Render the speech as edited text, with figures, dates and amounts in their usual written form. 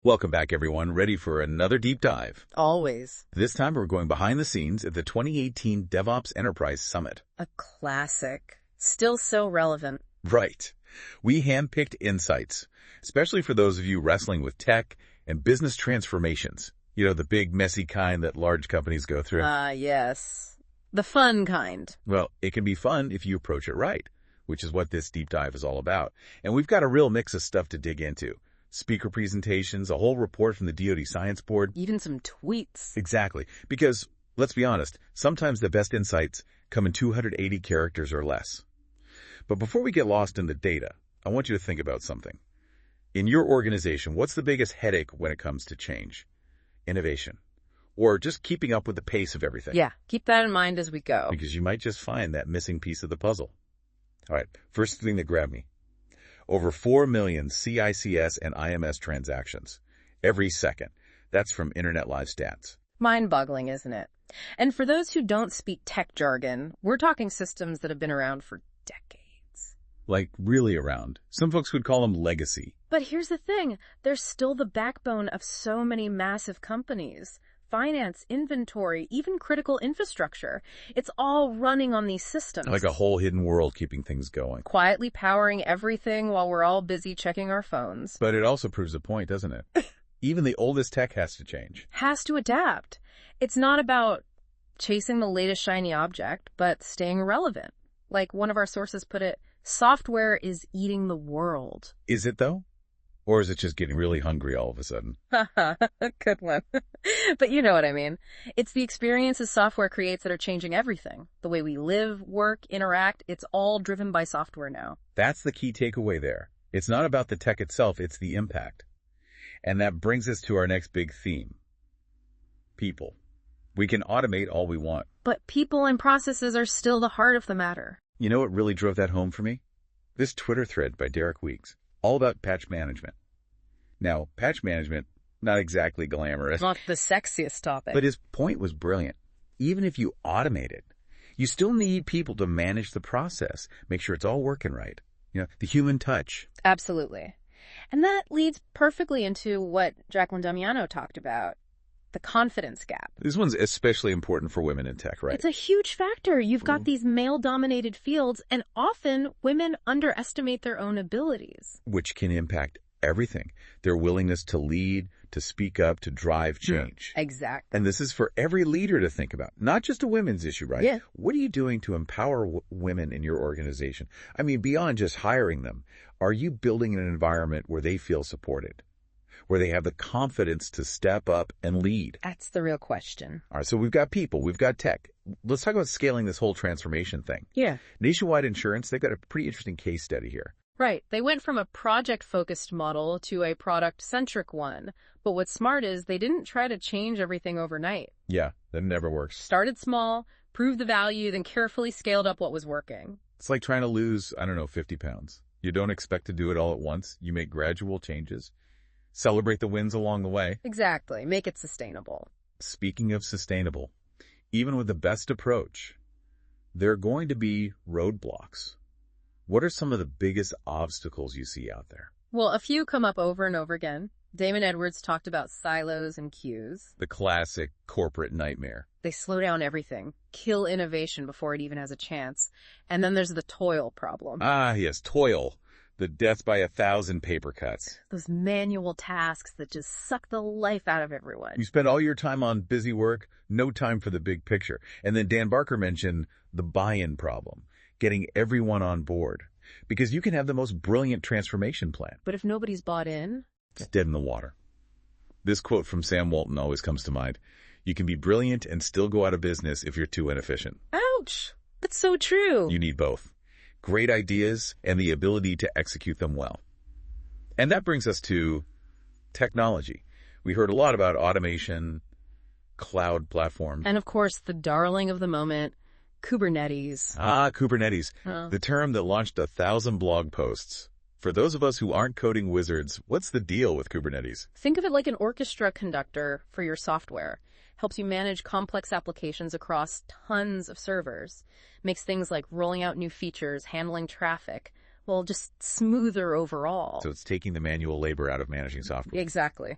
Welcome back, everyone. Ready for another deep dive. Always. This time, we're going behind the scenes at the 2018 DevOps Enterprise Summit. A classic. Still so relevant. Right. We handpicked insights, especially for those of you wrestling with tech and business transformations. You know, the big, messy kind that large companies go through. Yes. The fun kind. Well, it can be fun if you approach it right, which is what this deep dive is all about. And we've got a real mix of stuff to dig into. Speaker presentations, a whole report from the DoD Science Board. Even some tweets. Exactly. Because, let's be honest, sometimes the best insights come in 280 characters or less. But before we get lost in the data, I want you to think about something. In your organization, what's the biggest headache when it comes to change? Innovation. Or just keeping up with the pace of everything. Yeah, keep that in mind as we go. Because you might just find that missing piece of the puzzle. All right, first thing that grabbed me. Over 4 million CICS and IMS transactions every second. That's from Internet Live Stats. Mind-boggling, isn't it? And for those who don't speak tech jargon, we're talking systems that have been around for decades. Like, really around. Some folks would call them legacy. But here's the thing. They're still the backbone of so many massive companies. Finance, inventory, even critical infrastructure. It's all running on these systems. Like a whole hidden world keeping things going. Quietly powering everything while we're all busy checking our phones. But it also proves a point, doesn't it? Even the oldest tech has to change. Has to adapt. It's not about chasing the latest shiny object, but staying relevant. Like one of our sources put it, software is eating the world. Is it, though? Or is it just getting really hungry all of a sudden? Good one. But you know what I mean. It's the experiences software creates that are changing everything. The way we live, work, interact, it's all driven by software now. That's the key takeaway there. It's not about the tech itself, it's the impact. And that brings us to our next big theme. People. We can automate all we want. But people and processes are still the heart of the matter. You know what really drove that home for me? This Twitter thread by Derek Weeks. All about patch management. Now, patch management, not exactly glamorous. Not the sexiest topic. But his point was brilliant. Even if you automate it, you still need people to manage the process, make sure it's all working right. You know, the human touch. Absolutely. And that leads perfectly into what Jacqueline Damiano talked about. The confidence gap. This one's especially important for women in tech, right? It's a huge factor. You've got these male-dominated fields, and often women underestimate their own abilities. Which can impact everything. Their willingness to lead, to speak up, to drive change. Yeah, exactly. And this is for every leader to think about. Not just a women's issue, right? Yeah. What are you doing to empower women in your organization? I mean, beyond just hiring them, are you building an environment where they feel supported? Where they have the confidence to step up and lead? That's the real question. All right, so we've got people, we've got tech. Let's talk about scaling this whole transformation thing. Yeah. Nationwide Insurance, they've got a pretty interesting case study here. Right. They went from a project-focused model to a product-centric one. But what's smart is they didn't try to change everything overnight. Yeah, that never works. Started small, proved the value, then carefully scaled up what was working. It's like trying to lose, 50 pounds. You don't expect to do it all at once. You make gradual changes. Celebrate the wins along the way. Exactly. Make it sustainable. Speaking of sustainable, even with the best approach, there are going to be roadblocks. What are some of the biggest obstacles you see out there? Well, a few come up over and over again. Damon Edwards talked about silos and queues. The classic corporate nightmare. They slow down everything, kill innovation before it even has a chance. And then there's the toil problem. Ah, yes, toil. The death by 1,000 paper cuts. Those manual tasks that just suck the life out of everyone. You spend all your time on busy work, no time for the big picture. And then Dan Barker mentioned the buy-in problem, getting everyone on board. Because you can have the most brilliant transformation plan. But if nobody's bought in? It's dead in the water. This quote from Sam Walton always comes to mind. You can be brilliant and still go out of business if you're too inefficient. Ouch! That's so true. You need both. Great ideas and the ability to execute them well. And that brings us to technology. We heard a lot about automation, cloud platforms. And of course, the darling of the moment, Kubernetes. Kubernetes, the term that launched 1,000 blog posts. For those of us who aren't coding wizards, what's the deal with Kubernetes? Think of it like an orchestra conductor for your software. Helps you manage complex applications across tons of servers. Makes things like rolling out new features, handling traffic, well, just smoother overall. So it's taking the manual labor out of managing software. Exactly.